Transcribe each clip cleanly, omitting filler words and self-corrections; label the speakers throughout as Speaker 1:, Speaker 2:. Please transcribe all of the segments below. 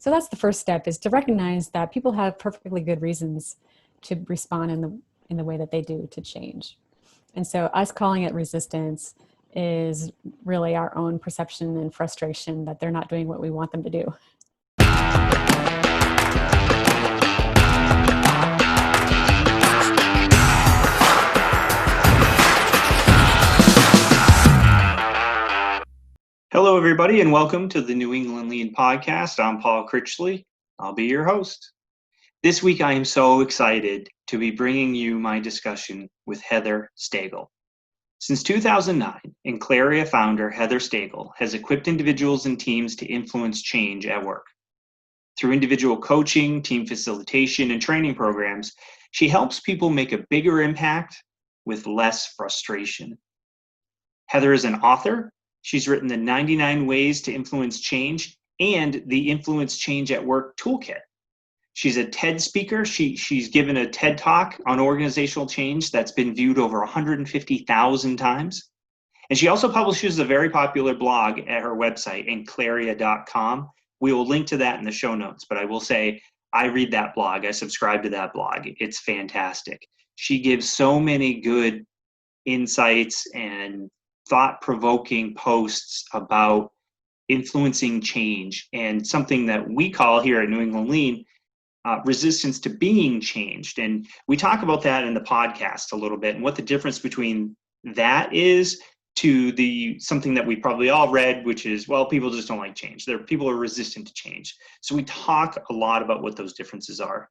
Speaker 1: So that's the first step, is to recognize that people have perfectly good reasons to respond in the way that they do to change. And so us calling it resistance is really our own perception and frustration that they're not doing what we want them to do.
Speaker 2: Hello, everybody, and welcome to the New England Lean Podcast. I'm Paul Critchley. I'll be your host. This week, I am so excited to be bringing you my discussion with Heather Stagl. Since 2009, Enclaria founder Heather Stagl has equipped individuals and teams to influence change at work. Through individual coaching, team facilitation, and training programs, she helps people make a bigger impact with less frustration. Heather is an author. She's written the 99 Ways to Influence Change and the Influence Change at Work Toolkit. She's a TED speaker. She's given a TED Talk on organizational change that's been viewed over 150,000 times. And she also publishes a very popular blog at her website, enclaria.com. We will link to that in the show notes, but I will say I read that blog. I subscribe to that blog. It's fantastic. She gives so many good insights and thought-provoking posts about influencing change, and something that we call here at New England Lean resistance to being changed. And we talk about that in the podcast a little bit, and what the difference between that is to something that we probably all read, which is, well, people just don't like change. People are resistant to change. So we talk a lot about what those differences are.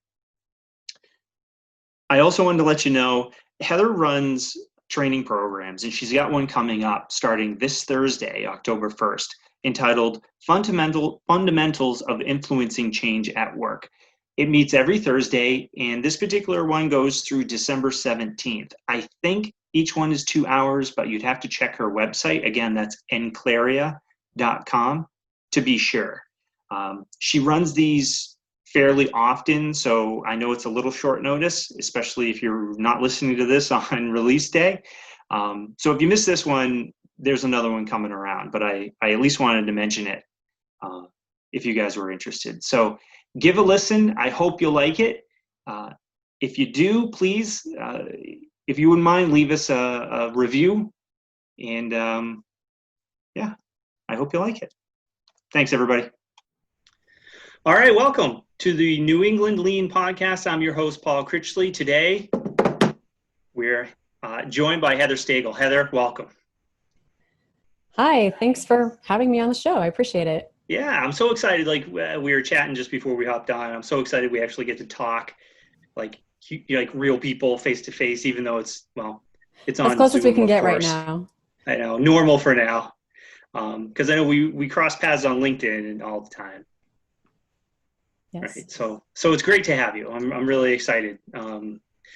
Speaker 2: I also wanted to let you know, Heather runs training programs, and she's got one coming up starting this Thursday, October 1st, entitled Fundamentals of Influencing Change at Work. It meets every Thursday, and this particular one goes through December 17th. I think each one is 2 hours, but you'd have to check her website. Again, that's enclaria.com to be sure. She runs these fairly often, so I know it's a little short notice, especially if you're not listening to this on release day. So if you missed this one, there's another one coming around, but I at least wanted to mention it if you guys were interested. So give a listen. I hope you'll like it. If you do, please, if you wouldn't mind, leave us a review. And yeah, I hope you like it. Thanks, everybody. All right, welcome to the New England Lean Podcast. I'm your host, Paul Critchley. Today, we're joined by Heather Stagl. Heather, welcome.
Speaker 1: Hi, thanks for having me on the show. I appreciate it.
Speaker 2: Yeah, I'm so excited. Like we were chatting just before we hopped on. I'm so excited we actually get to talk like real people face to face, even though it's on
Speaker 1: as close
Speaker 2: Zoom,
Speaker 1: as we can get
Speaker 2: course.
Speaker 1: Right now.
Speaker 2: I know, normal for now, because I know we cross paths on LinkedIn and all the time.
Speaker 1: Yes.
Speaker 2: Right. So it's great to have you. I'm really excited.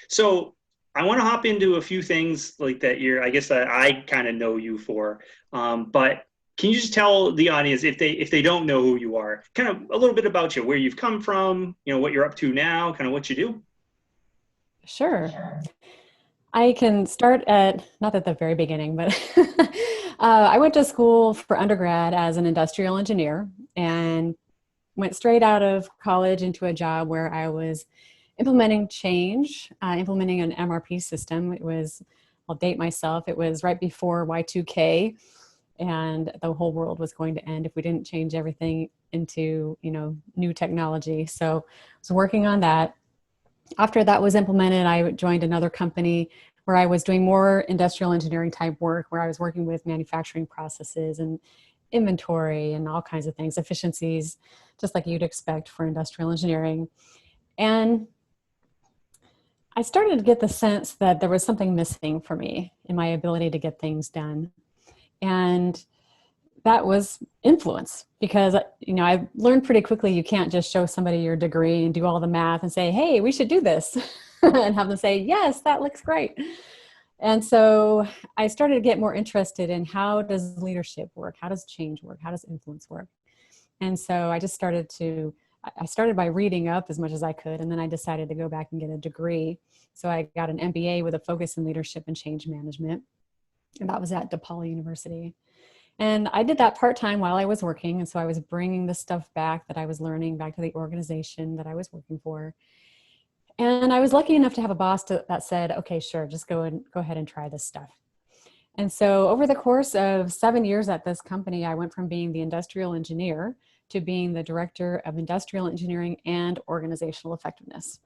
Speaker 2: So I want to hop into a few things like that. I guess that I kind of know you for, but can you just tell the audience, if they don't know who you are, kind of a little bit about you, where you've come from, what you're up to now, kind of what you do?
Speaker 1: Sure. I can start at, not at the very beginning, but I went to school for undergrad as an industrial engineer and went straight out of college into a job where I was implementing change, implementing an MRP system. I'll date myself, it was right before Y2K, and the whole world was going to end if we didn't change everything into, new technology. So I was working on that. After that was implemented, I joined another company where I was doing more industrial engineering type work, where I was working with manufacturing processes and inventory and all kinds of things, efficiencies, just like you'd expect for industrial engineering. And I started to get the sense that there was something missing for me in my ability to get things done. And that was influence, because, I learned pretty quickly you can't just show somebody your degree and do all the math and say, hey, we should do this, and have them say, yes, that looks great. And so I started to get more interested in, how does leadership work? How does change work? How does influence work? And so I started by reading up as much as I could, and then I decided to go back and get a degree. So I got an MBA with a focus in leadership and change management, and that was at DePaul University. And I did that part-time while I was working. And so I was bringing the stuff back that I was learning back to the organization that I was working for. And I was lucky enough to have a boss that said, okay, sure, just go ahead and try this stuff. And so over the course of 7 years at this company, I went from being the industrial engineer to being the director of industrial engineering and organizational effectiveness,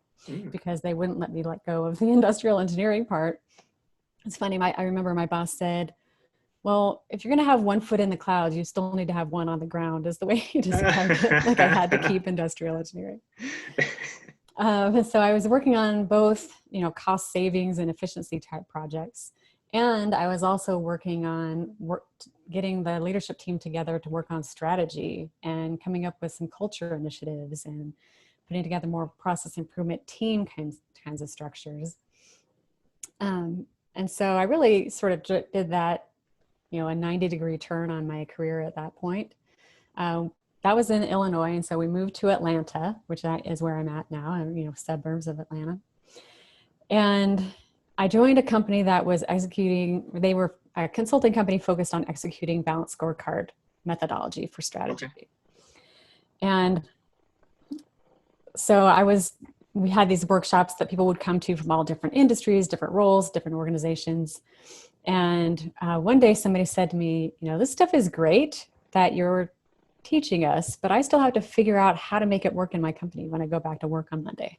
Speaker 1: because they wouldn't let me let go of the industrial engineering part. It's funny, I remember my boss said, well, if you're going to have one foot in the clouds, you still need to have one on the ground, is the way he described it. Like I had to keep industrial engineering. So I was working on both, cost savings and efficiency type projects. And I was also working on getting the leadership team together to work on strategy and coming up with some culture initiatives and putting together more process improvement team kinds of structures. And so I really sort of did that, a 90-degree turn on my career at that point. That was in Illinois. And so we moved to Atlanta, which is where I'm at now, suburbs of Atlanta. And I joined a company that was they were a consulting company focused on executing balanced scorecard methodology for strategy. Okay. And so we had these workshops that people would come to from all different industries, different roles, different organizations. And one day somebody said to me, this stuff is great that you're teaching us, but I still have to figure out how to make it work in my company when I go back to work on Monday.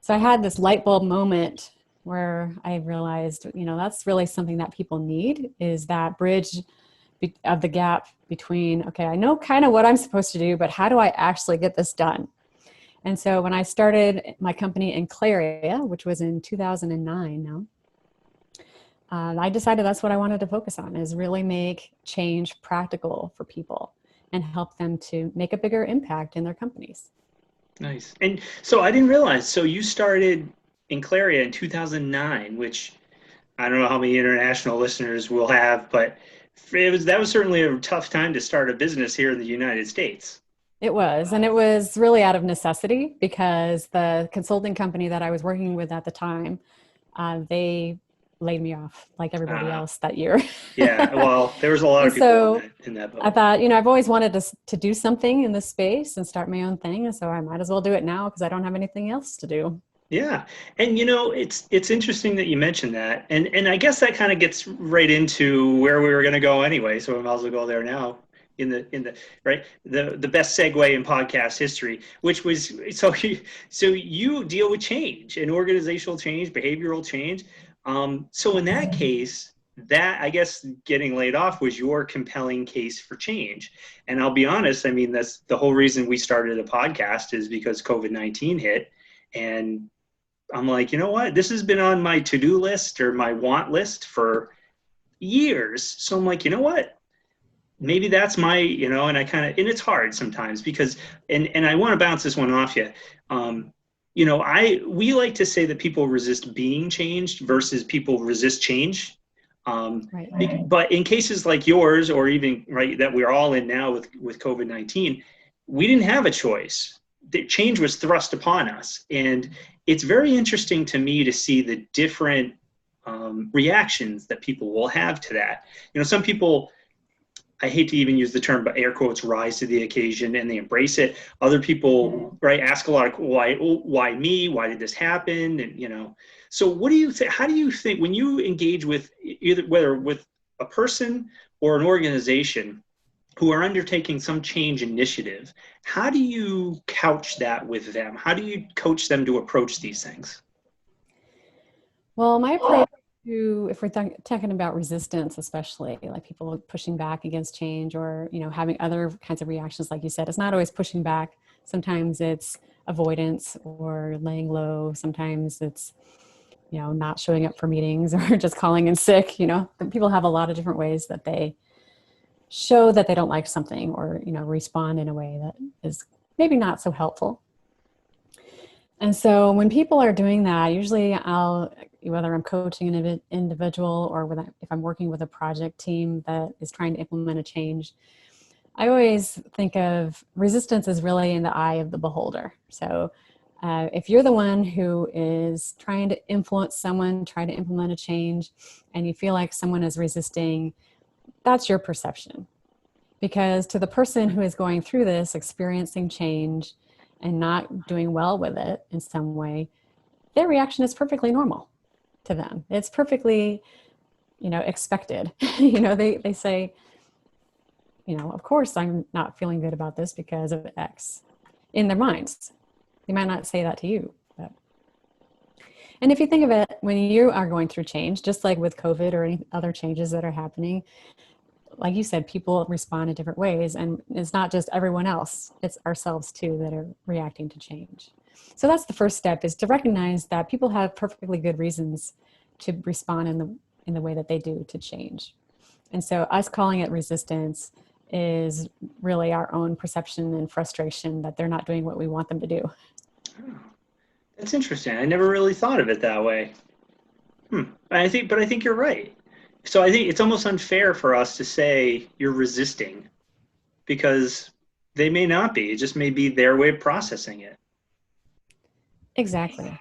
Speaker 1: So I had this light bulb moment where I realized, that's really something that people need, is that bridge of the gap between, okay, I know kind of what I'm supposed to do, but how do I actually get this done? And so when I started my company in Claria, which was in 2009 now, I decided that's what I wanted to focus on, is really make change practical for people and help them to make a bigger impact in their companies.
Speaker 2: Nice. And so I didn't realize, so you started in Claria in 2009, which I don't know how many international listeners we'll have, but that was certainly a tough time to start a business here in the United States.
Speaker 1: It was, and it was really out of necessity, because the consulting company that I was working with at the time, they laid me off like everybody else that year.
Speaker 2: Yeah, well, there was a lot of people in that boat.
Speaker 1: I thought, I've always wanted to do something in this space and start my own thing, and so I might as well do it now because I don't have anything else to do.
Speaker 2: Yeah, and it's interesting that you mentioned that, and I guess that kind of gets right into where we were going to go anyway, so we might as well go there now. In the right, the best segue in podcast history, which was so you deal with change and organizational change, behavioral change. So in that case, that, I guess, getting laid off was your compelling case for change. And I'll be honest, I mean, that's the whole reason we started a podcast, is because COVID-19 hit. And I'm like, you know what? This has been on my to-do list or my want list for years. So I'm like, you know what? Maybe that's my, and I kind of, and it's hard sometimes because, and I want to bounce this one off you. We like to say that people resist being changed versus people resist change.
Speaker 1: Right.
Speaker 2: But in cases like yours, or even that we're all in now with COVID-19, we didn't have a choice. The change was thrust upon us. And it's very interesting to me to see the different reactions that people will have to that. Some people, I hate to even use the term, but air quotes, rise to the occasion and they embrace it. Other people, ask a lot of why me? Why did this happen? And, so what do you think? How do you think when you engage with whether with a person or an organization who are undertaking some change initiative, how do you couch that with them? How do you coach them to approach these things?
Speaker 1: Well, my approach if we're talking about resistance, especially like people pushing back against change or, having other kinds of reactions, like you said, it's not always pushing back. Sometimes it's avoidance or laying low. Sometimes it's, not showing up for meetings or just calling in sick. People have a lot of different ways that they show that they don't like something or, respond in a way that is maybe not so helpful. And so when people are doing that, usually whether I'm coaching an individual or if I'm working with a project team that is trying to implement a change, I always think of resistance as really in the eye of the beholder. So if you're the one who is trying to influence someone, try to implement a change, and you feel like someone is resisting, that's your perception. Because to the person who is going through this, experiencing change and not doing well with it in some way, their reaction is perfectly normal to them. It's perfectly, expected. They say, of course I'm not feeling good about this because of X in their minds. They might not say that to you, but. And if you think of it, when you are going through change, just like with COVID or any other changes that are happening, like you said, people respond in different ways. And it's not just everyone else, it's ourselves too that are reacting to change. So that's the first step, is to recognize that people have perfectly good reasons to respond in the way that they do to change. And so us calling it resistance is really our own perception and frustration that they're not doing what we want them to do.
Speaker 2: Oh, that's interesting. I never really thought of it that way. I think you're right. So I think it's almost unfair for us to say you're resisting, because they may not be. It just may be their way of processing it.
Speaker 1: Exactly.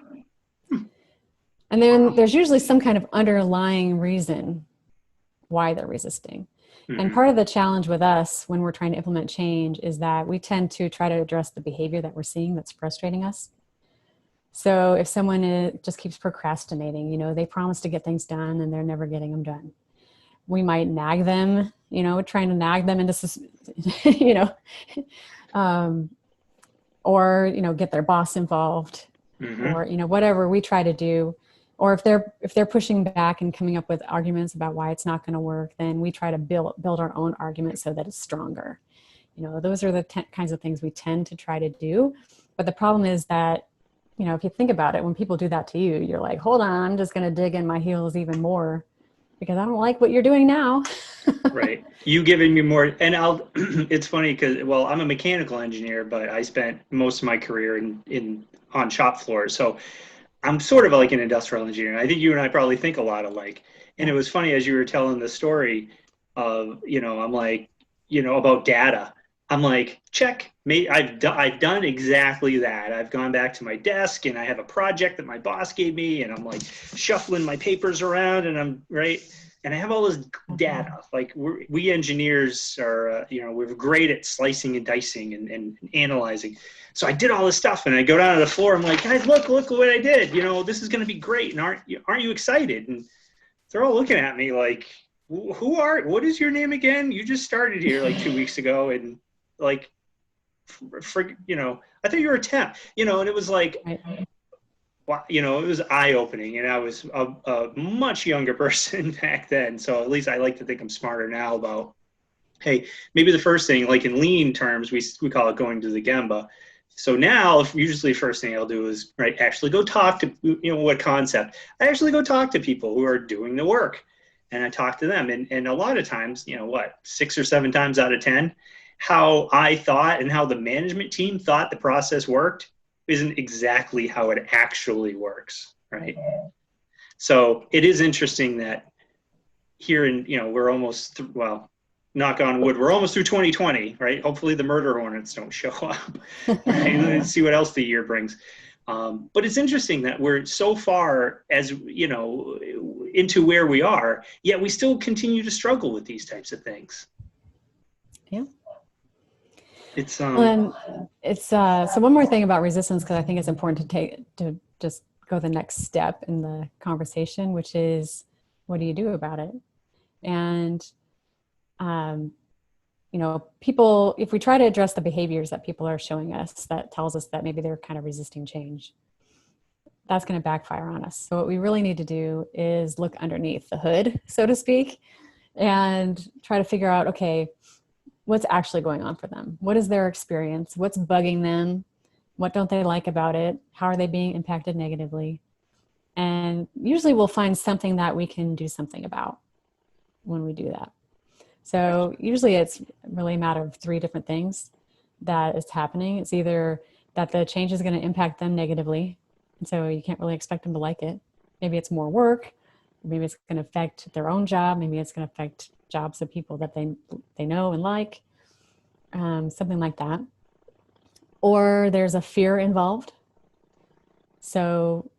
Speaker 1: And then there's usually some kind of underlying reason why they're resisting. And
Speaker 2: Mm-hmm.
Speaker 1: part of the challenge with us when we're trying to implement change is that we tend to try to address the behavior that we're seeing that's frustrating us. So if someone just keeps procrastinating, they promise to get things done and they're never getting them done, we might nag them, trying to nag them into, or, get their boss involved,
Speaker 2: Mm-hmm.
Speaker 1: or, whatever we try to do. Or if they're pushing back and coming up with arguments about why it's not going to work, then we try to build our own argument so that it's stronger. Those are the kinds of things we tend to try to do. But the problem is that, if you think about it, when people do that to you, you're like, hold on, I'm just going to dig in my heels even more because I don't like what you're doing now.
Speaker 2: Right. You giving me more, and it's funny because, well, I'm a mechanical engineer, but I spent most of my career on shop floors. So I'm sort of like an industrial engineer. I think you and I probably think a lot alike. And it
Speaker 1: Yeah.
Speaker 2: was funny as you were telling the story of, I'm like, about data. I'm like, check. I've done exactly that. I've gone back to my desk and I have a project that my boss gave me, and I'm like shuffling my papers around, and I'm right. And I have all this data. Like we engineers are, we're great at slicing and dicing and analyzing. So I did all this stuff, and I go down to the floor. I'm like, guys, look what I did. This is going to be great. And aren't you excited? And they're all looking at me like, what is your name again? You just started here like 2 weeks ago. And like, I thought you were a temp, and it was like,
Speaker 1: Right.
Speaker 2: wow, it was eye opening. And I was a much younger person back then. So at least I like to think I'm smarter now about, hey, maybe the first thing, like in lean terms, we call it going to the Gamba. So now, usually the first thing I'll do is actually go talk to, what concept. I actually go talk to people who are doing the work, and I talk to them. And a lot of times, 6 or 7 times out of 10, how I thought and how the management team thought the process worked isn't exactly how it actually works, right? So it is interesting that here we're almost, well, knock on wood, we're almost through 2020, right? Hopefully the murder hornets don't show up. Right? Let's see what else the year brings. But it's interesting that we're so far into where we are, yet we still continue to struggle with these types of things.
Speaker 1: Yeah.
Speaker 2: It's
Speaker 1: And it's so one more thing about resistance, because I think it's important to just go the next step in the conversation, which is, what do you do about it? And people, if we try to address the behaviors that people are showing us that tells us that maybe they're kind of resisting change, that's going to backfire on us. So what we really need to do is look underneath the hood, so to speak, and try to figure out, okay, what's actually going on for them? What is their experience? What's bugging them? What don't they like about it? How are they being impacted negatively? And usually we'll find something that we can do something about when we do that. So usually it's really a matter of 3 different things that is happening. It's either that the change is going to impact them negatively, and so you can't really expect them to like it. Maybe it's more work. Maybe it's going to affect their own job. Maybe it's going to affect jobs of people that they know and like, something like that. Or there's a fear involved. So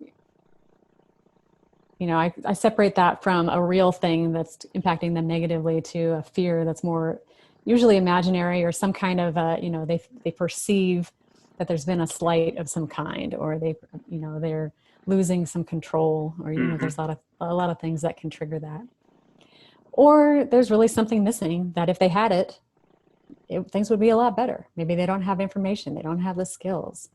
Speaker 1: I separate that from a real thing that's impacting them negatively to a fear that's more usually imaginary or some kind of, they perceive that there's been a slight of some kind, or they're losing some control, or,
Speaker 2: Hmm.
Speaker 1: there's a lot of things that can trigger that. Or there's really something missing that if they had things would be a lot better. Maybe they don't have information, they don't have the skills.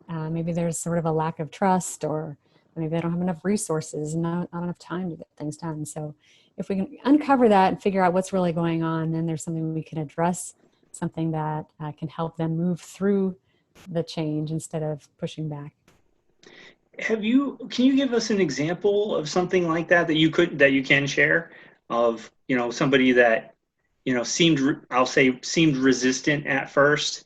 Speaker 1: Maybe there's sort of a lack of trust, or maybe they don't have enough resources, not enough time to get things done. So if we can uncover that and figure out what's really going on, then there's something we can address, something that can help them move through the change instead of pushing back.
Speaker 2: Can you give us an example of something like that that you can share of, somebody that, seemed resistant at first,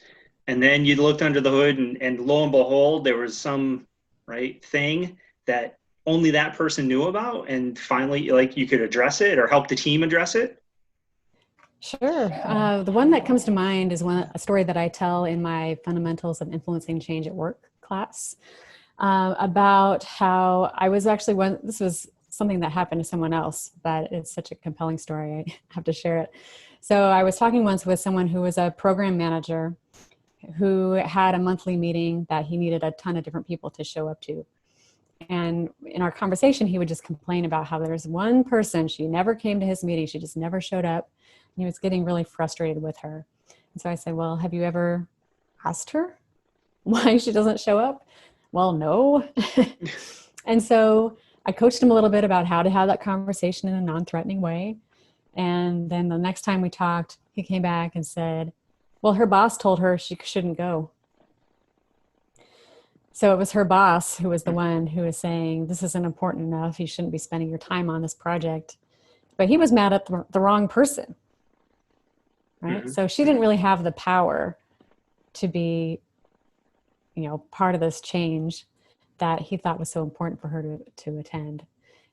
Speaker 2: and then you looked under the hood and lo and behold, there was some right thing that only that person knew about, and finally, like, you could address it or help the team address it?
Speaker 1: Sure. The one that comes to mind is a story that I tell in my Fundamentals of Influencing Change at Work class, about how I was actually this was something that happened to someone else, but it's such a compelling story. I have to share it. So I was talking once with someone who was a program manager who had a monthly meeting that he needed a ton of different people to show up to. And in our conversation, he would just complain about how there's one person, she never came to his meeting. She just never showed up. And he was getting really frustrated with her. And so I said, well, have you ever asked her why she doesn't show up? Well, no. And so I coached him a little bit about how to have that conversation in a non-threatening way. And then the next time we talked, he came back and said, well, her boss told her she shouldn't go. So it was her boss who was the one who was saying, this isn't important enough. You shouldn't be spending your time on this project. But he was mad at the wrong person, right?
Speaker 2: Hmm.
Speaker 1: So she didn't really have the power to be, part of this change that he thought was so important for her to attend.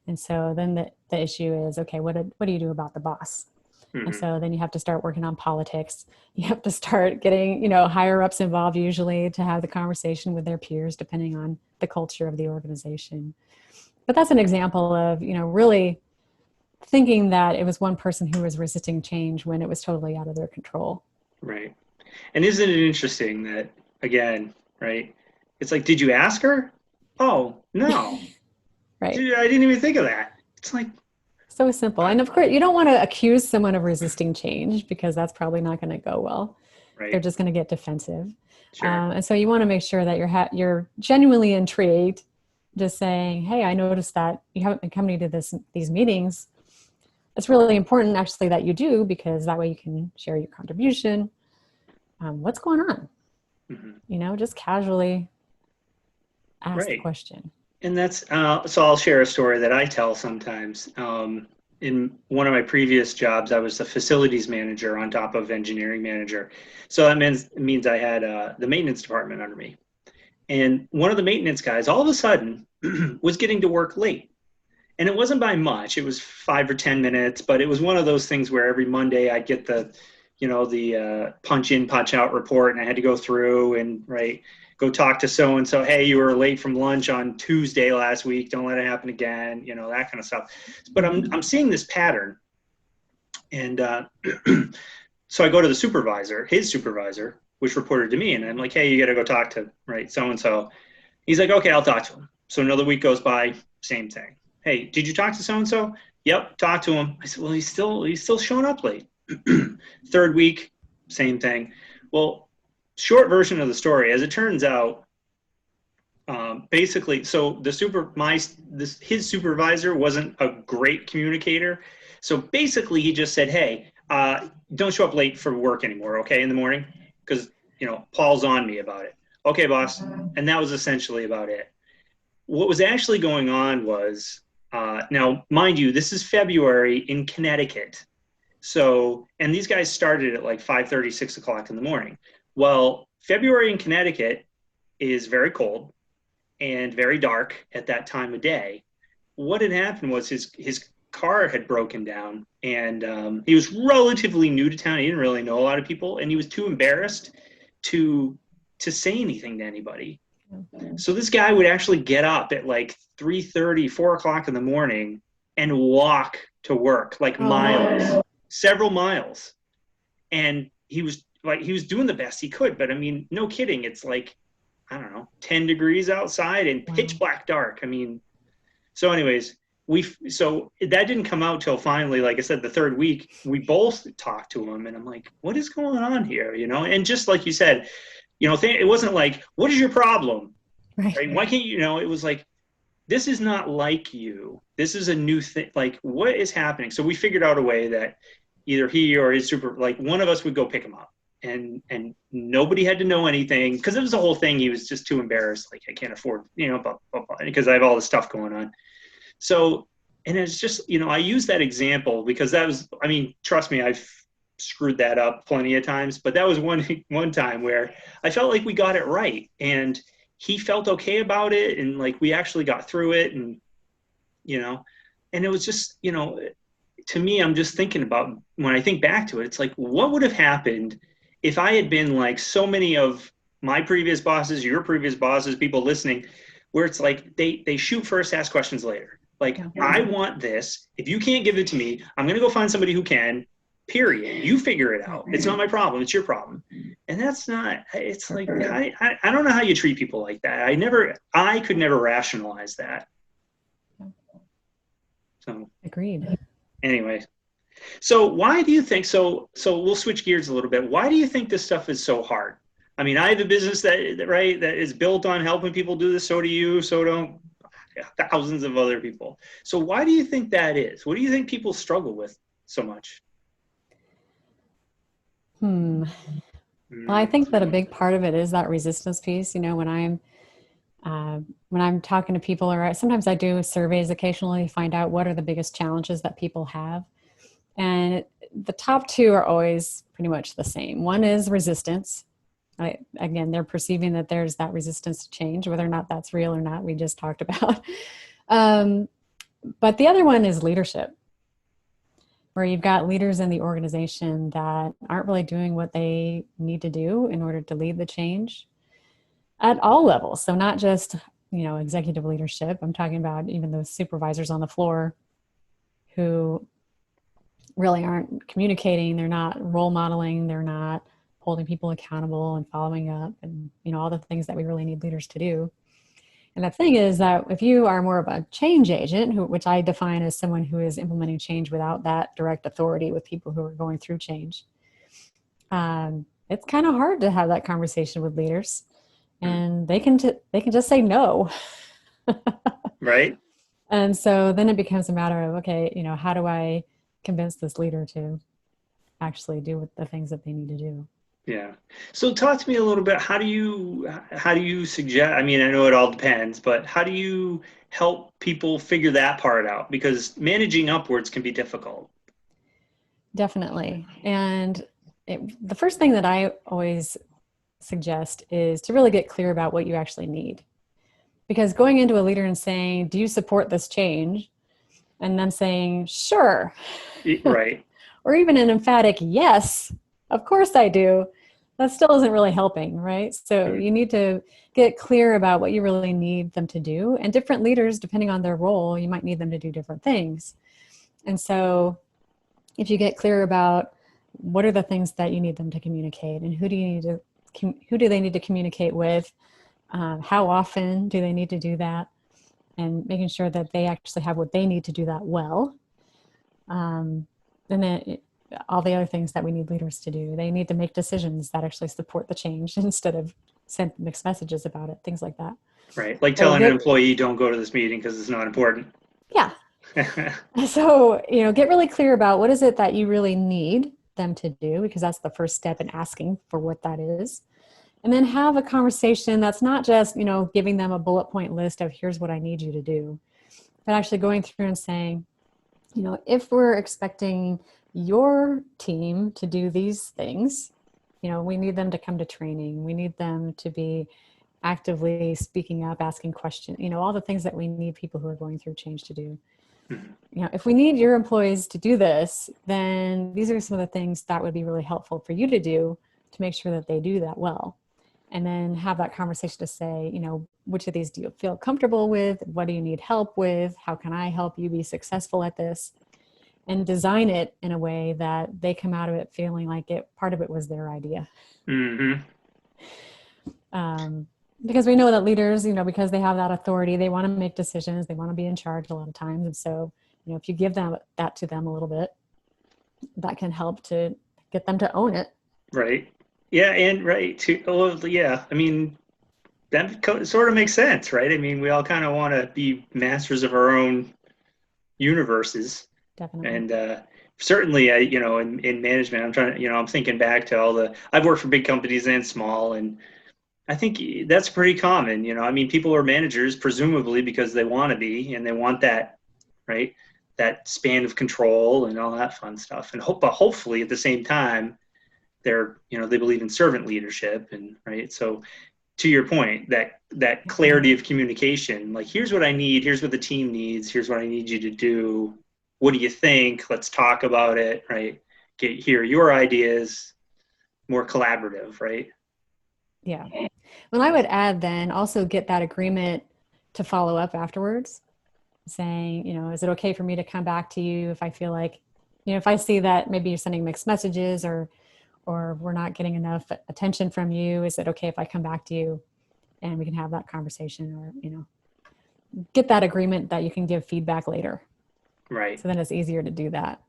Speaker 1: And so then the issue is, okay, what do you do about the boss? And
Speaker 2: Hmm.
Speaker 1: so then you have to start working on politics. You have to start getting, higher ups involved usually to have the conversation with their peers, depending on the culture of the organization. But that's an example of, really thinking that it was one person who was resisting change when it was totally out of their control.
Speaker 2: Right. And isn't it interesting that, again, right? It's like, did you ask her? Oh, no.
Speaker 1: Right.
Speaker 2: Dude, I didn't even think of that. It's like,
Speaker 1: So simple. And of course, you don't want to accuse someone of resisting change because that's probably not going to go well. They're
Speaker 2: right,
Speaker 1: just going to get defensive.
Speaker 2: sure.
Speaker 1: And so you want to make sure that you're genuinely intrigued, just saying, hey, I noticed that you haven't been coming to these meetings. It's really important actually that you do, because that way you can share your contribution. What's going on?
Speaker 2: Hmm.
Speaker 1: Just casually ask the
Speaker 2: Right.
Speaker 1: question.
Speaker 2: And so I'll share a story that I tell sometimes. In one of my previous jobs, I was the facilities manager on top of engineering manager. So that means I had the maintenance department under me. And one of the maintenance guys all of a sudden was getting to work late. And it wasn't by much. It was 5 or 10 minutes, but it was one of those things where every Monday I'd get the punch in, punch out report, and I had to go through and go talk to so and so. Hey, you were late from lunch on Tuesday last week. Don't let it happen again. That kind of stuff. But I'm seeing this pattern, and so I go to the supervisor, his supervisor, which reported to me, and I'm like, hey, you got to go talk to so and so. He's like, okay, I'll talk to him. So another week goes by, same thing. Hey, did you talk to so and so? Yep, talk to him. I said, well, he's still showing up late. Third week, same thing. Well, short version of the story, as it turns out, basically, so his supervisor wasn't a great communicator. So basically, he just said, hey, don't show up late for work anymore, okay, in the morning, because Paul's on me about it. Okay, boss, and that was essentially about it. What was actually going on was, now, mind you, this is February in Connecticut. So, and these guys started at like 5:30, 6 o'clock in the morning. Well, February in Connecticut is very cold and very dark at that time of day. What had happened was his car had broken down, and he was relatively new to town. He didn't really know a lot of people, and he was too embarrassed to say anything to anybody. So this guy would actually get up at like 3:30, 4 o'clock in the morning and walk to work, like miles, several miles. And he was doing the best he could. But I mean, no kidding. It's like, I don't know, 10 degrees outside and pitch black dark. I mean, so anyways, so that didn't come out till finally, like I said, the third week, we both talked to him and I'm like, what is going on here? And just like you said, it wasn't like, what is your problem? Right? Why can't you, it was like, this is not like you. This is a new thing. Like, what is happening? So we figured out a way that either he or his like one of us would go pick him up and nobody had to know anything because it was the whole thing. He was just too embarrassed. Like, I can't afford, because I have all this stuff going on. So, and it's just, I use that example because that was, I mean, trust me, I've screwed that up plenty of times, but that was one time where I felt like we got it right. And he felt okay about it. And like, we actually got through it and, and it was just, to me, I'm just thinking about when I think back to it, it's like, what would have happened if I had been like so many of my previous bosses, your previous bosses, people listening, where it's like, they shoot first, ask questions later. Like, I want this. If you can't give it to me, I'm going to go find somebody who can, period. You figure it out. It's not my problem. It's your problem. And that's not, it's like, I don't know how you treat people like that. I could never rationalize that. So
Speaker 1: Agreed.
Speaker 2: Anyway, so why do you think, so we'll switch gears a little bit. Why do you think this stuff is so hard? I mean, I have a business that is built on helping people do this. So do you. So don't thousands of other people. So why do you think that is? What do you think people struggle with so much?
Speaker 1: Well, I think that a big part of it is that resistance piece. When I'm talking to people, or sometimes I do surveys occasionally, find out what are the biggest challenges that people have. And the top two are always pretty much the same. One is resistance. Again, they're perceiving that there's that resistance to change, whether or not that's real or not, we just talked about. But the other one is leadership, where you've got leaders in the organization that aren't really doing what they need to do in order to lead the change at all levels. So not just, executive leadership. I'm talking about even those supervisors on the floor who really aren't communicating. They're not role modeling. They're not holding people accountable and following up and, all the things that we really need leaders to do. And the thing is that if you are more of a change agent, which I define as someone who is implementing change without that direct authority with people who are going through change, it's kind of hard to have that conversation with leaders, and they can just say no.
Speaker 2: Right.
Speaker 1: And so then it becomes a matter of, okay, how do I convince this leader to actually do the things that they need to do?
Speaker 2: Yeah. So talk to me a little bit. How do you suggest, I mean, I know it all depends, but how do you help people figure that part out? Because managing upwards can be difficult.
Speaker 1: Definitely. And the first thing that I always suggest is to really get clear about what you actually need. Because going into a leader and saying, do you support this change? And then saying, sure.
Speaker 2: Right.
Speaker 1: Or even an emphatic, yes, of course I do. That still isn't really helping, right? So you need to get clear about what you really need them to do. And different leaders, depending on their role, you might need them to do different things. And so if you get clear about what are the things that you need them to communicate and who do they need to communicate with, how often do they need to do that, and making sure that they actually have what they need to do that well. And then all the other things that we need leaders to do. They need to make decisions that actually support the change instead of send mixed messages about it, things like that.
Speaker 2: Right. Like telling an employee, don't go to this meeting because it's not important.
Speaker 1: Yeah. So, get really clear about what is it that you really need them to do, because that's the first step in asking for what that is. And then have a conversation that's not just, giving them a bullet point list of here's what I need you to do, but actually going through and saying, if we're expecting your team to do these things, we need them to come to training. We need them to be actively speaking up, asking questions, all the things that we need people who are going through change to do. If we need your employees to do this, then these are some of the things that would be really helpful for you to do to make sure that they do that well. and then have that conversation to say, which of these do you feel comfortable with? What do you need help with? How can I help you be successful at this? And design it in a way that they come out of it feeling like part of it was their idea.
Speaker 2: Mm-hmm.
Speaker 1: Because we know that leaders, because they have that authority, they want to make decisions, they want to be in charge a lot of times. And so, if you give that to them a little bit, that can help to get them to own it.
Speaker 2: Right. Yeah. And right. Yeah. I mean, that sort of makes sense, right? I mean, we all kind of want to be masters of our own universes.
Speaker 1: Definitely.
Speaker 2: And certainly, in management, I'm trying to, I'm thinking back to I've worked for big companies and small, and I think that's pretty common. I mean, people are managers presumably because they want to be, and they want that, right? That span of control and all that fun stuff. But hopefully at the same time, they believe in servant leadership, and right. So to your point, that clarity of communication, like, here's what I need, here's what the team needs, here's what I need you to do. What do you think? Let's talk about it, right? Hear your ideas, more collaborative, right?
Speaker 1: Yeah. Well, I would add then also get that agreement to follow up afterwards, saying, is it okay for me to come back to you if I feel like, if I see that maybe you're sending mixed messages or we're not getting enough attention from you, is it okay if I come back to you and we can have that conversation, or, get that agreement that you can give feedback later.
Speaker 2: Right.
Speaker 1: So then it's easier to do that.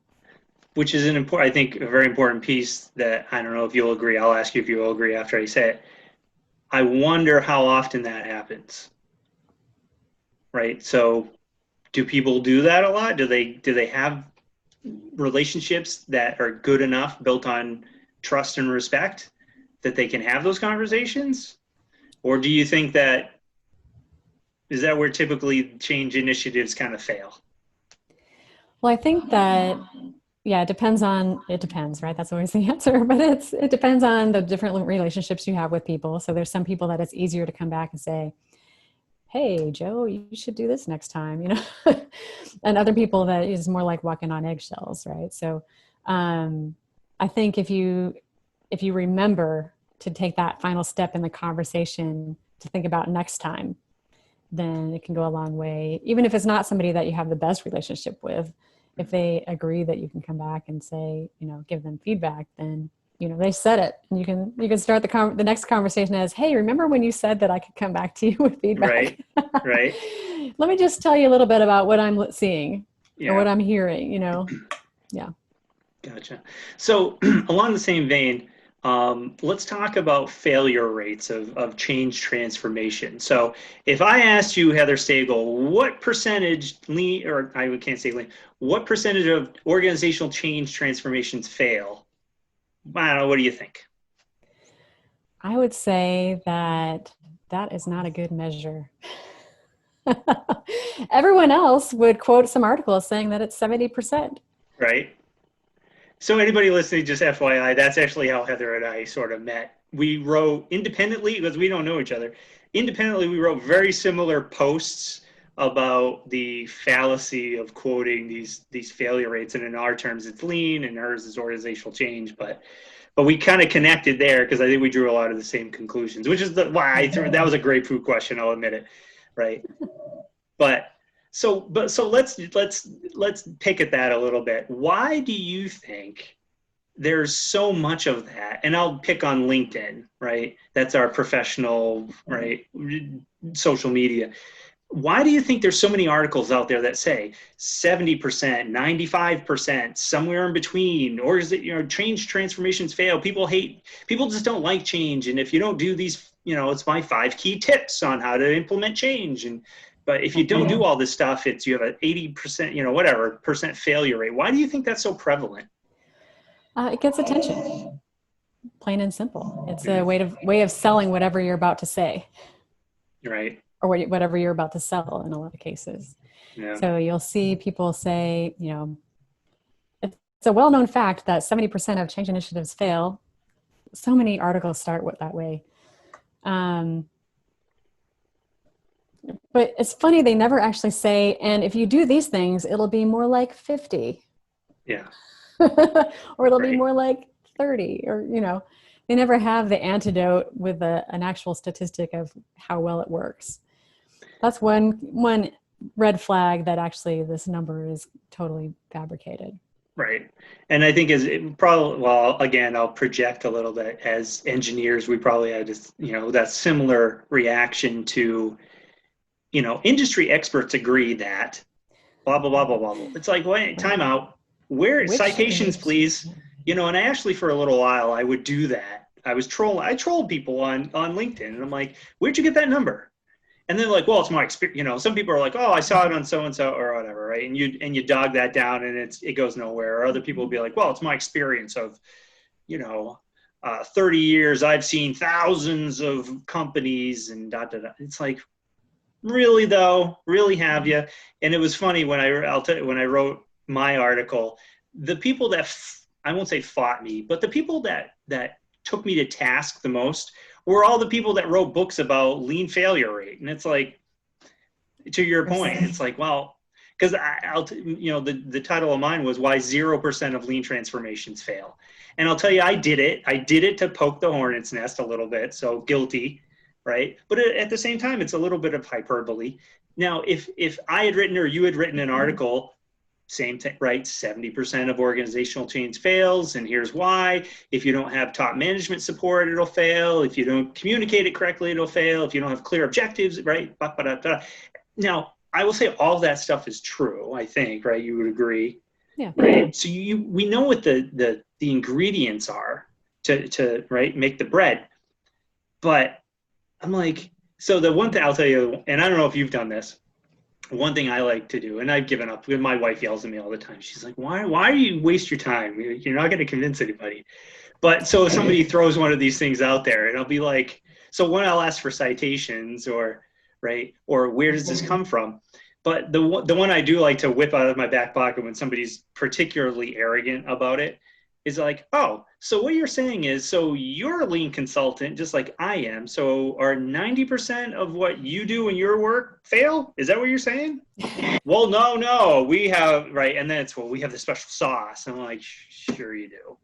Speaker 2: Which is I think a very important piece that I don't know if you'll agree. I'll ask you if you will agree after I say it. I wonder how often that happens. Right. So do people do that a lot? Do they have relationships that are good enough, built on trust and respect, that they can have those conversations? Or do you think is that where typically change initiatives kind of fail?
Speaker 1: Well, I think that, yeah, it depends, right? That's always the answer, but it depends on the different relationships you have with people. So there's some people that it's easier to come back and say, hey, Joe, you should do this next time, and other people that is more like walking on eggshells, right? So I think if you remember to take that final step in the conversation to think about next time, then it can go a long way. Even if it's not somebody that you have the best relationship with, if they agree that you can come back and say, give them feedback, then, they said it, and you can start the next conversation as, hey, remember when you said that I could come back to you with feedback?
Speaker 2: Right.
Speaker 1: Let me just tell you a little bit about what I'm seeing or what
Speaker 2: Yeah.
Speaker 1: I'm hearing, Yeah.
Speaker 2: Gotcha. So along the same vein, let's talk about failure rates of change transformation. So if I asked you, Heather Stagl, what percentage what percentage of organizational change transformations fail? I don't know. What do you think?
Speaker 1: I would say that is not a good measure. Everyone else would quote some articles saying that it's 70%.
Speaker 2: Right. So anybody listening, just FYI, that's actually how Heather and I sort of met. We wrote independently, because we don't know each other. Independently, we wrote very similar posts about the fallacy of quoting these failure rates. And in our terms, it's lean, and hers is organizational change. But we kind of connected there because I think we drew a lot of the same conclusions, which is why that was a grapefruit question. I'll admit it, right? But let's pick at that a little bit. Why do you think there's so much of that? And I'll pick on LinkedIn, right? That's our professional, right, social media. Why do you think there's so many articles out there that say 70%, 95%, somewhere in between, or is it, change transformations fail? People just don't like change. And if you don't do these, it's my 5 key tips on how to implement change. But if you don't do all this stuff, you have an 80%, whatever percent failure rate. Why do you think that's so prevalent?
Speaker 1: It gets attention, plain and simple. It's a way of selling whatever you're about to say.
Speaker 2: Right.
Speaker 1: Or whatever you're about to sell in a lot of cases.
Speaker 2: Yeah.
Speaker 1: So you'll see people say, it's a well-known fact that 70% of change initiatives fail. So many articles start that way. But it's funny, they never actually say, and if you do these things, it'll be more like 50.
Speaker 2: Yeah.
Speaker 1: Or it'll be more like 30, or, they never have the antidote with an actual statistic of how well it works. That's one red flag that actually this number is totally fabricated.
Speaker 2: Right. And I think as it probably, well, again, I'll project a little bit. As engineers, we probably had this, that similar reaction to, industry experts agree that blah, blah, blah, blah, blah, blah. It's like, wait, time out. Where citations, please? And I actually, for a little while, I would do that. I trolled people on LinkedIn, and I'm like, where'd you get that number? And then like, well, it's my experience. Some people are like, oh, I saw it on so and so or whatever, right? And you dog that down, and it goes nowhere. Or other people will be like, well, it's my experience of, 30 years. I've seen thousands of companies and da da da. It's like, really though, really have you? And it was funny when when I wrote my article, the people that I won't say fought me, but the people that took me to task the most were all the people that wrote books about lean failure rate. And it's like, to your point, it's like, well, because the title of mine was why 0% of lean transformations fail. And I'll tell you, I did it to poke the hornet's nest a little bit. So guilty, right? But at the same time, it's a little bit of hyperbole. Now, if I had written or you had written an article, same thing, right? 70% of organizational change fails, and here's why. If you don't have top management support, it'll fail. If you don't communicate it correctly, it'll fail. If you don't have clear objectives, right? Now, I will say all that stuff is true, I think, right? You would agree.
Speaker 1: Yeah.
Speaker 2: Right. So we know what the ingredients are to right make the bread. But I'm like, so the one thing I'll tell you, and I don't know if you've done this, one thing I like to do, and I've given up. My wife yells at me all the time. She's like, why do you waste your time? You're not going to convince anybody. But so if somebody throws one of these things out there, and I'll be like, so one, I'll ask for citations or where does this come from? But the one I do like to whip out of my back pocket when somebody's particularly arrogant about it is like, oh, so what you're saying is, so you're a lean consultant just like I am. So are 90% of what you do in your work fail? Is that what you're saying? Well, no, we have, right. And then it's, well, we have the special sauce. I'm like, sure you do.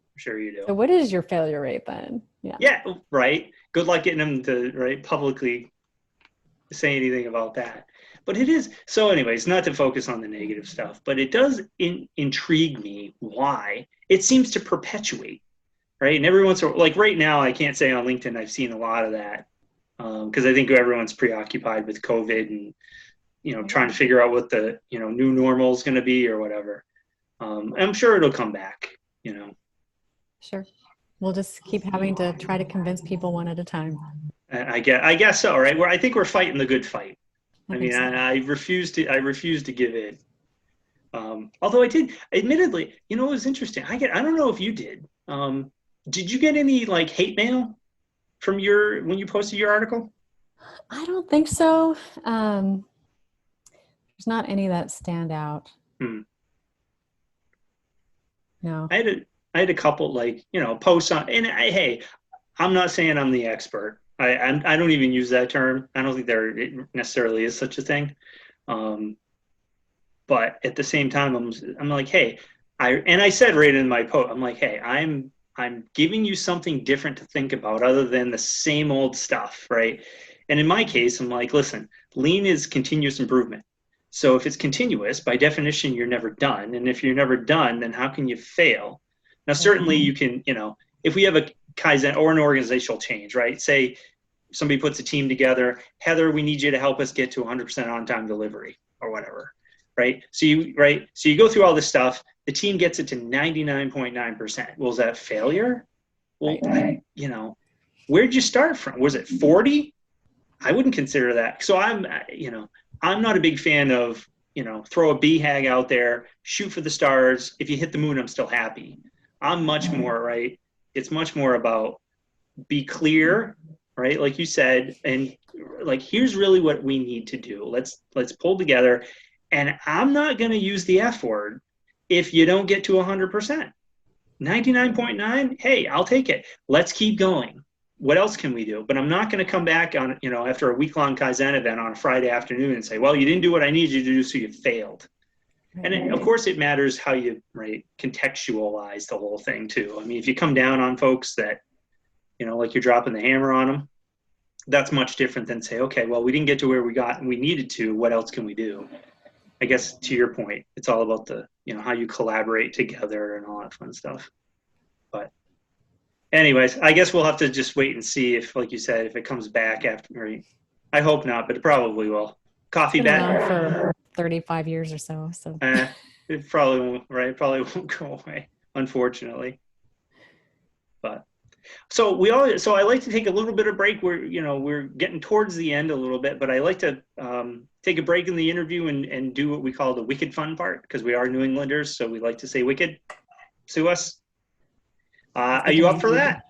Speaker 1: So what is your failure rate then?
Speaker 2: Yeah, right. Good luck getting them to publicly say anything about that. But it is, so anyways, not to focus on the negative stuff, but it does intrigue me why it seems to perpetuate, right? And every once in a while, like right now, I can't say on LinkedIn I've seen a lot of that because I think everyone's preoccupied with COVID and, trying to figure out what the, new normal is going to be or whatever. I'm sure it'll come back,
Speaker 1: Sure. We'll just keep having to try to convince people one at a time.
Speaker 2: I guess so, right? I think we're fighting the good fight. I refuse to give in. Although I did, admittedly, it was interesting. I don't know if you did. Did you get any hate mail from when you posted your article?
Speaker 1: I don't think so. There's not any that stand out. No.
Speaker 2: I had a couple posts on, and hey, I'm not saying I'm the expert. I don't even use that term. I don't think there necessarily is such a thing. But at the same time, I'm like, hey, I said right in my post, I'm like, hey, I'm giving you something different to think about other than the same old stuff, right? And in my case, I'm like, listen, lean is continuous improvement. So if it's continuous, by definition, you're never done. And if you're never done, then how can you fail? Now, certainly you can, if we have a Kaizen or an organizational change, right? Say somebody puts a team together, Heather, we need you to help us get to 100% on-time delivery or whatever, right? So you go through all this stuff, the team gets it to 99.9%. Well, is that failure? Well, where'd you start from? Was it 40? I wouldn't consider that. So I'm not a big fan of, throw a BHAG out there, shoot for the stars. If you hit the moon, I'm still happy. I'm much more, right? It's much more about be clear, right? Like you said, and here's really what we need to do. Let's pull together. And I'm not going to use the F word if you don't get to 100%. 99.9, hey, I'll take it. Let's keep going. What else can we do? But I'm not going to come back on, after a week-long Kaizen event on a Friday afternoon and say, well, you didn't do what I needed you to do, so you failed. And of course, it matters how you contextualize the whole thing too. I mean, if you come down on folks that like you're dropping the hammer on them. That's much different than say, okay, well, we didn't get to where we needed to. What else can we do? I guess to your point, it's all about how you collaborate together and all that fun stuff. But anyways, I guess we'll have to just wait and see if, like you said, if it comes back after. I hope not, but it probably will. Coffee
Speaker 1: It's been around
Speaker 2: bet?
Speaker 1: for 35 years or so. So
Speaker 2: It probably won't, right? It probably won't go away, unfortunately. But so I like to take a little bit of break. We're getting towards the end a little bit, but I like to take a break in the interview and do what we call the wicked fun part, because we are New Englanders, so we like to say wicked. Sue us. Are you up for that?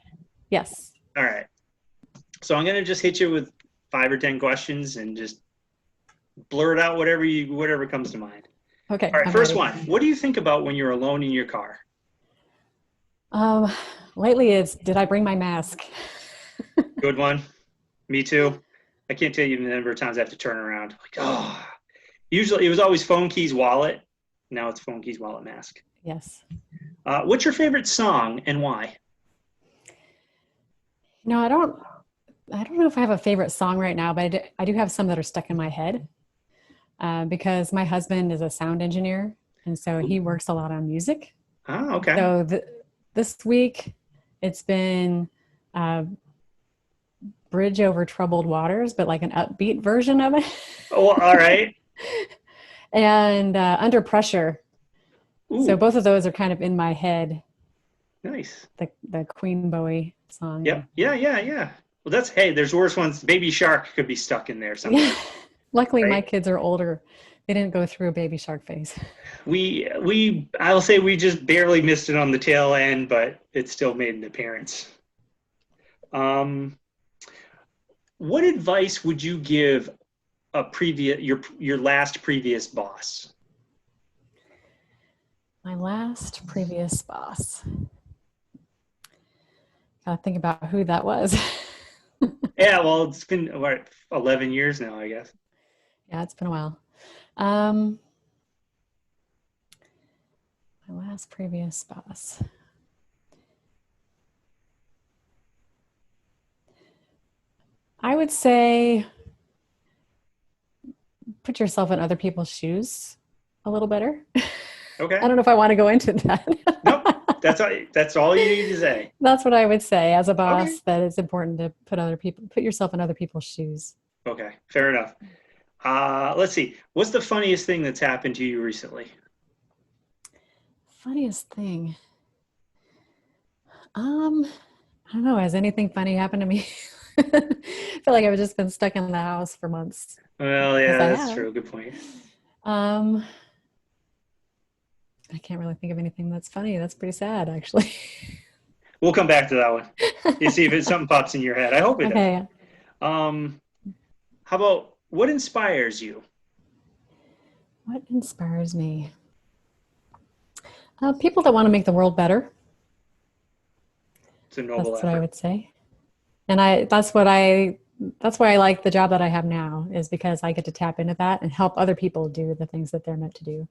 Speaker 1: Yes.
Speaker 2: All right. So I'm gonna just hit you with 5 or 10 questions and just blurt out whatever comes to mind.
Speaker 1: Okay.
Speaker 2: All right.
Speaker 1: I'm
Speaker 2: First
Speaker 1: ready.
Speaker 2: one. What do you think about when you're alone in your car?
Speaker 1: Lately it's, did I bring my mask?
Speaker 2: Good one. Me too. I can't tell you the number of times I have to turn around. Like, oh. Usually it was always phone, keys, wallet. Now it's phone, keys, wallet, mask.
Speaker 1: Yes.
Speaker 2: What's your favorite song and why?
Speaker 1: No, I don't know if I have a favorite song right now, but I do have some that are stuck in my head because my husband is a sound engineer, and so he works a lot on music.
Speaker 2: Oh, okay.
Speaker 1: So this week it's been Bridge Over Troubled Waters, but like an upbeat version of it.
Speaker 2: Oh, all right.
Speaker 1: And Under Pressure.
Speaker 2: Ooh,
Speaker 1: So both of those are kind of in my head.
Speaker 2: nice.
Speaker 1: The Queen Bowie song.
Speaker 2: Yep. Yeah. Well, there's worse ones. Baby Shark could be stuck in there somewhere.
Speaker 1: Yeah. Luckily,
Speaker 2: right?
Speaker 1: my kids are older. They didn't go through a Baby Shark phase.
Speaker 2: I'll say we just barely missed it on the tail end, but it still made an appearance. What advice would you give your last previous boss?
Speaker 1: My last previous boss. Gotta think about who that was.
Speaker 2: Yeah, well, it's been 11 years now, I guess.
Speaker 1: Yeah, it's been a while. My last previous boss. I would say put yourself in other people's shoes a little better.
Speaker 2: Okay.
Speaker 1: I don't know if I want to go into that.
Speaker 2: Nope. That's all you need to say.
Speaker 1: That's what I would say as a boss,
Speaker 2: Okay.
Speaker 1: that it's important to put yourself in other people's shoes.
Speaker 2: Okay, fair enough. Let's see. What's the funniest thing that's happened to you recently?
Speaker 1: Funniest thing. I don't know. Has anything funny happened to me? I feel like I've just been stuck in the house for months.
Speaker 2: Well, yeah, that's true. Good point.
Speaker 1: I can't really think of anything that's funny. That's pretty sad, actually.
Speaker 2: We'll come back to that one. You see if something pops in your head. I hope it
Speaker 1: Okay.
Speaker 2: does. How about what inspires you?
Speaker 1: What inspires me? People that want to make the world better.
Speaker 2: It's a noble
Speaker 1: That's
Speaker 2: effort.
Speaker 1: what I would say. And that's why I like the job that I have now, is because I get to tap into that and help other people do the things that they're meant to do.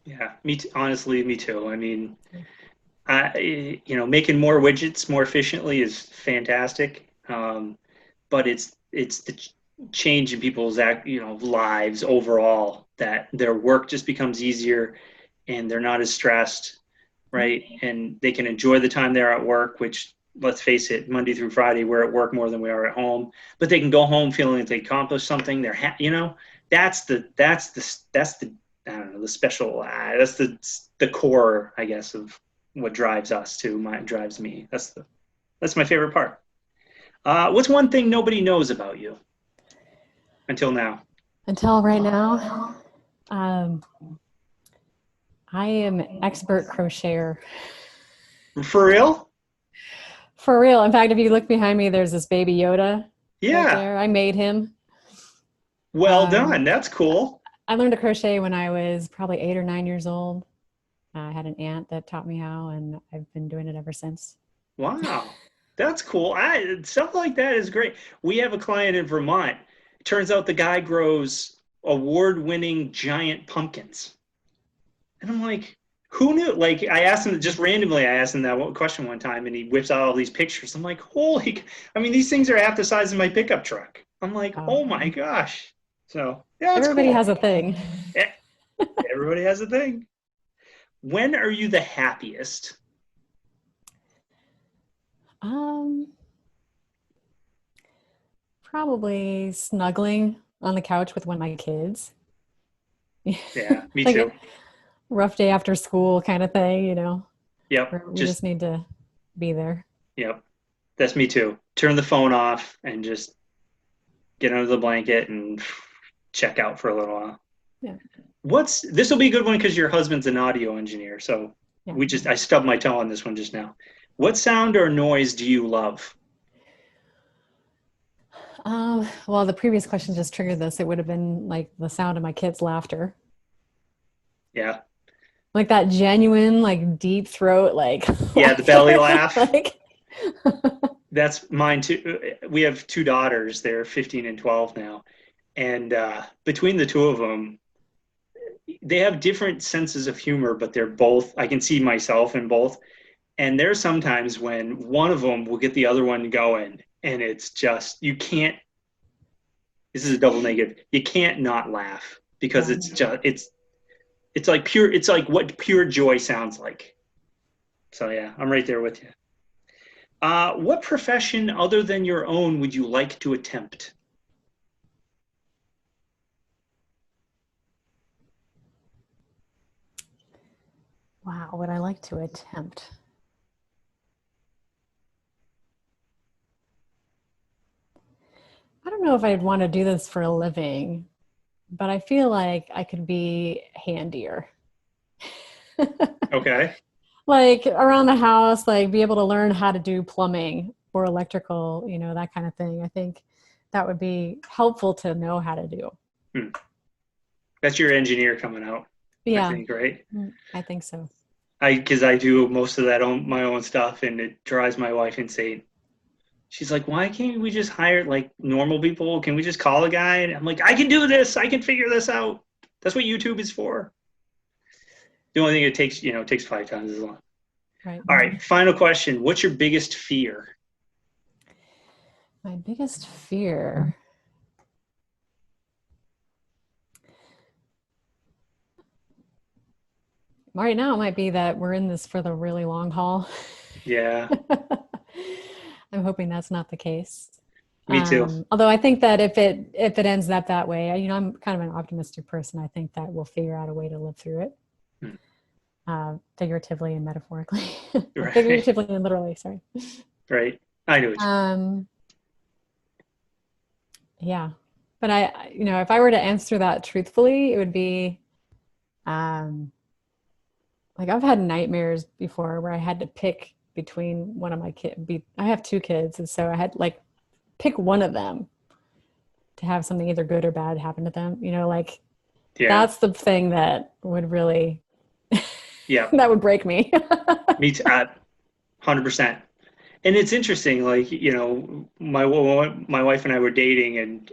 Speaker 2: Yeah, honestly, me too. I mean, making more widgets more efficiently is fantastic. But it's the change in people's lives overall, that their work just becomes easier and they're not as stressed, right? And they can enjoy the time they're at work, which, let's face it, Monday through Friday, we're at work more than we are at home, but they can go home feeling that they accomplished something. That's the I don't know, the special, that's the core, I guess, of what drives us too. Drives me. That's my favorite part. What's one thing nobody knows about you until now?
Speaker 1: Until right now, I am an expert crocheter.
Speaker 2: For real?
Speaker 1: For real. In fact, if you look behind me, there's this baby Yoda
Speaker 2: Yeah.
Speaker 1: right there. I made him.
Speaker 2: Well done. That's cool.
Speaker 1: I learned to crochet when I was probably 8 or 9 years old. I had an aunt that taught me how, and I've been doing it ever since.
Speaker 2: Wow. That's cool. Stuff like that is great. We have a client in Vermont. It turns out the guy grows award-winning giant pumpkins. And I'm like, Who knew? Like, I asked him just randomly, I asked him that question one time, and he whips out all these pictures. I'm like, I mean, these things are half the size of my pickup truck. I'm like, oh my gosh. So, yeah, it's
Speaker 1: Everybody
Speaker 2: cool.
Speaker 1: has a thing.
Speaker 2: Yeah, everybody has a thing. When are you the happiest?
Speaker 1: Um, Probably snuggling on the couch with one of my kids.
Speaker 2: Yeah, me
Speaker 1: Like a
Speaker 2: too.
Speaker 1: rough day after school kind of thing,
Speaker 2: Yep,
Speaker 1: where we just need to be there.
Speaker 2: yep. That's me too. Turn the phone off and just get under the blanket and check out for a little while.
Speaker 1: Yeah.
Speaker 2: This will be a good one because your husband's an audio engineer. So
Speaker 1: Yeah.
Speaker 2: I stubbed my toe on this one just now. What sound or noise do you love?
Speaker 1: Well, the previous question just triggered this. It would have been like the sound of my kids' laughter.
Speaker 2: Yeah.
Speaker 1: Like that genuine, like deep throat, like
Speaker 2: Yeah, the belly laugh.
Speaker 1: like
Speaker 2: That's mine too. We have two daughters. They're 15 and 12 now. And between the two of them, they have different senses of humor, but I can see myself in both. And there's sometimes when one of them will get the other one going, and it's just, this is a double negative. You can't not laugh because it's like it's like what pure joy sounds like. So yeah, I'm right there with you. What profession other than your own would you like to attempt?
Speaker 1: wow, would I like to attempt? I don't know if I'd want to do this for a living, but I feel like I could be handier.
Speaker 2: Okay.
Speaker 1: Like around the house, like be able to learn how to do plumbing or electrical, that kind of thing. I think that would be helpful to know how to do.
Speaker 2: Hmm. That's your engineer coming out, I
Speaker 1: Yeah,
Speaker 2: think, right?
Speaker 1: I think so.
Speaker 2: Because I do most of that on my own stuff, and it drives my wife insane. She's like, "Why can't we just hire like normal people? Can we just call a guy?" And I'm like, "I can do this. I can figure this out. That's what YouTube is for." The only thing it takes 5 times as long.
Speaker 1: Right.
Speaker 2: All right, final question. What's your biggest fear?
Speaker 1: My biggest fear. Right now, it might be that we're in this for the really long haul.
Speaker 2: Yeah,
Speaker 1: I'm hoping that's not the case.
Speaker 2: me too.
Speaker 1: Although I think that if it ends up that way, I'm kind of an optimistic person. I think that we'll figure out a way to live through it,
Speaker 2: Hmm.
Speaker 1: figuratively and metaphorically, or
Speaker 2: Right,
Speaker 1: figuratively and literally. Sorry.
Speaker 2: right. I knew it.
Speaker 1: Um, yeah, but if I were to answer that truthfully, it would be, um, like I've had nightmares before where I had to pick between one of my kids. I have two kids, and so I had like pick one of them to have something either good or bad happen to them. Like
Speaker 2: Yeah,
Speaker 1: that's the thing that would really
Speaker 2: yeah.
Speaker 1: that would break me.
Speaker 2: Me too. 100%. And it's interesting, like my wife and I were dating, and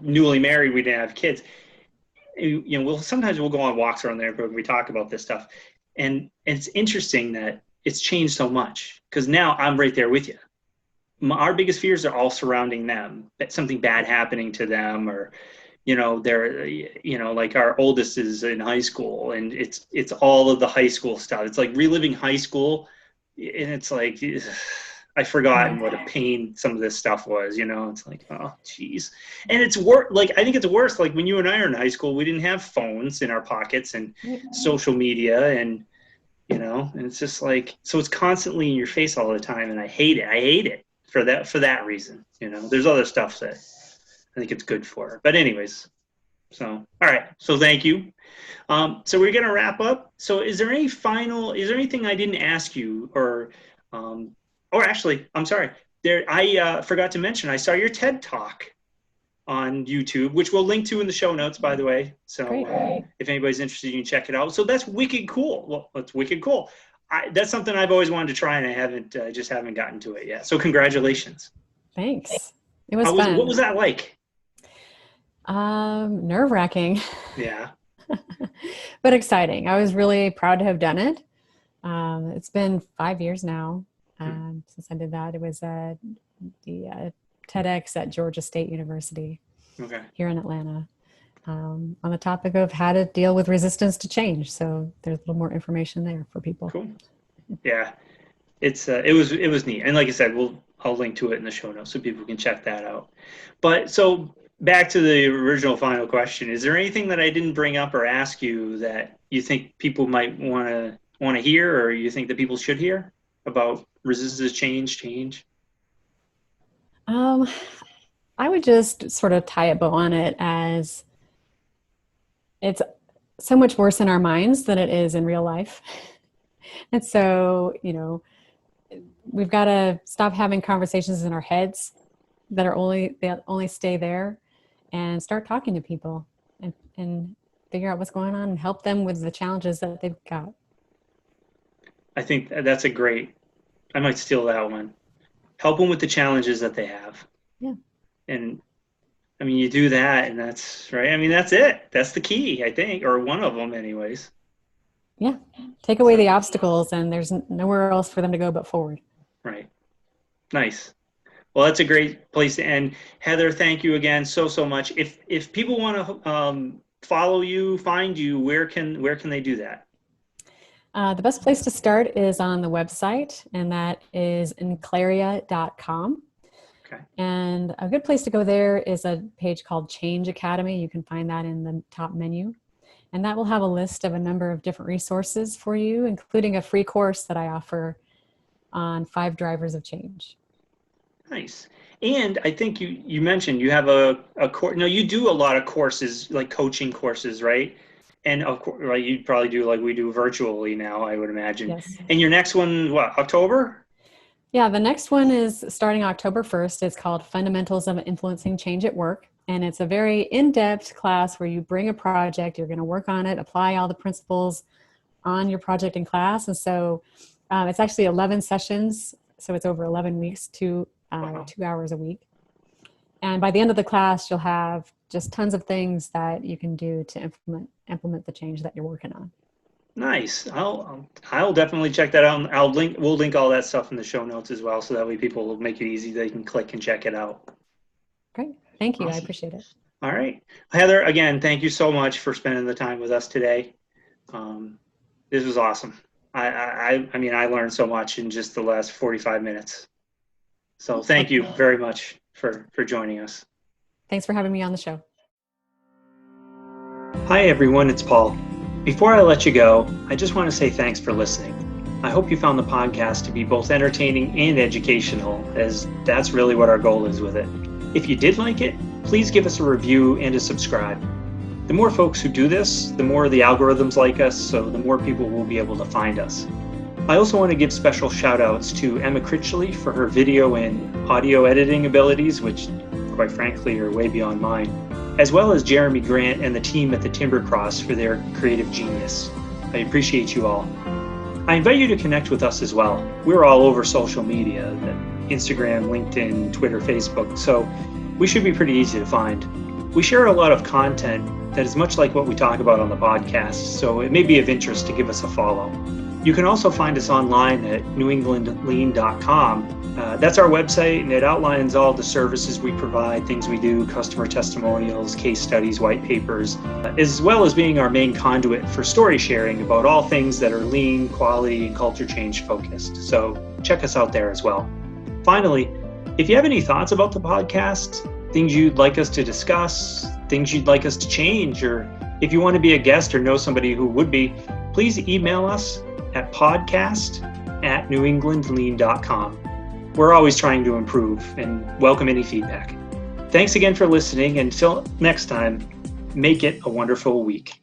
Speaker 2: newly married. We didn't have kids. We'll go on walks around the neighborhood. We talk about this stuff, and it's interesting that it's changed so much because now I'm right there with you. Our biggest fears are all surrounding them, something bad happening to them, or they're like our oldest is in high school, and it's all of the high school stuff. It's like reliving high school, and it's like I've
Speaker 1: Yeah.
Speaker 2: forgotten what a pain some of this stuff was. It's like, oh geez. And it's worse. Like, I think it's worse like when you and I are in high school, we didn't have phones in our pockets and social media, and it's just like, so it's constantly in your face all the time, and I hate it for that reason. There's other stuff that I think it's good for. But anyways, so all right. So thank you. So we're gonna wrap up. So is there anything I didn't ask you, or actually, I'm sorry. I forgot to mention. I saw your TED Talk on YouTube, which we'll link to in the show notes, by the way. So
Speaker 1: Great.
Speaker 2: if anybody's interested, you can check it out. So that's wicked cool. Well, that's wicked cool. That's something I've always wanted to try, and I just haven't gotten to it yet. So congratulations.
Speaker 1: Thanks. It was
Speaker 2: What
Speaker 1: fun.
Speaker 2: was that like?
Speaker 1: Nerve-wracking.
Speaker 2: Yeah.
Speaker 1: but exciting. I was really proud to have done it. It's been 5 years now since I did that. It was the TEDx at Georgia State University here in Atlanta on the topic of how to deal with resistance to change. So there's a little more information there for people.
Speaker 2: Cool. Yeah, it was neat. And like I said, I'll link to it in the show notes so people can check that out. But so back to the original final question, is there anything that I didn't bring up or ask you that you think people might want to hear, or you think that people should hear about resistance to change?
Speaker 1: I would just sort of tie a bow on it as it's so much worse in our minds than it is in real life. And so, we've got to stop having conversations in our heads that only stay there, and start talking to people and figure out what's going on and help them with the challenges that they've got.
Speaker 2: I think that's I might steal that one. Help them with the challenges that they have.
Speaker 1: Yeah.
Speaker 2: And I mean, you do that, and that's right. I mean, that's it. That's the key, I think, or one of them anyways.
Speaker 1: Yeah. Take away the obstacles, and there's nowhere else for them to go but forward.
Speaker 2: Right. Nice. Well, that's a great place to end. Heather, thank you again so much. If people want to follow you, find you, where can they do that?
Speaker 1: The best place to start is on the website, and that is inclaria.com.
Speaker 2: Okay.
Speaker 1: And a good place to go there is a page called Change Academy. You can find that in the top menu. And that will have a list of a number of different resources for you, including a free course that I offer on 5 drivers of change.
Speaker 2: Nice. And I think you mentioned you have a course. No, you do a lot of courses, like coaching courses, right? And of course, right, you probably do like we do virtually now, I would imagine.
Speaker 1: Yes.
Speaker 2: And your next one, what, October?
Speaker 1: Yeah, the next one is starting October 1st. It's called Fundamentals of Influencing Change at Work. And it's a very in-depth class where you bring a project, you're going to work on it, apply all the principles on your project in class. And so it's actually 11 sessions. So it's over 11 weeks, 2 hours a week. And by the end of the class, you'll have just tons of things that you can do to implement the change that you're working on.
Speaker 2: Nice. I'll definitely check that out. And we'll link all that stuff in the show notes as well, so that way people will make it easy. They can click and check it out.
Speaker 1: Great. Thank you.
Speaker 2: Awesome.
Speaker 1: I appreciate it.
Speaker 2: All right. Heather, again, thank you so much for spending the time with us today. This was awesome. I mean, I learned so much in just the last 45 minutes. So thank you very much for joining us.
Speaker 1: Thanks for having me on the show.
Speaker 2: Hi, everyone. It's Paul. Before I let you go, I just want to say thanks for listening. I hope you found the podcast to be both entertaining and educational, as that's really what our goal is with it. If you did like it, please give us a review and a subscribe. The more folks who do this, the more the algorithms like us, so the more people will be able to find us. I also want to give special shout outs to Emma Critchley for her video and audio editing abilities, which quite frankly are way beyond mine, as well as Jeremy Grant and the team at the Timber Cross for their creative genius. I appreciate you all. I invite you to connect with us as well. We're all over social media, Instagram, LinkedIn, Twitter, Facebook, so we should be pretty easy to find. We share a lot of content that is much like what we talk about on the podcast, so it may be of interest to give us a follow. You can also find us online at newenglandlean.com. That's our website, and it outlines all the services we provide, things we do, customer testimonials, case studies, white papers, as well as being our main conduit for story sharing about all things that are lean, quality, and culture change focused. So check us out there as well. Finally, if you have any thoughts about the podcast, things you'd like us to discuss, things you'd like us to change, or if you want to be a guest or know somebody who would be, please email us at podcast@newenglandlean.com. We're always trying to improve and welcome any feedback. Thanks again for listening. Until next time, make it a wonderful week.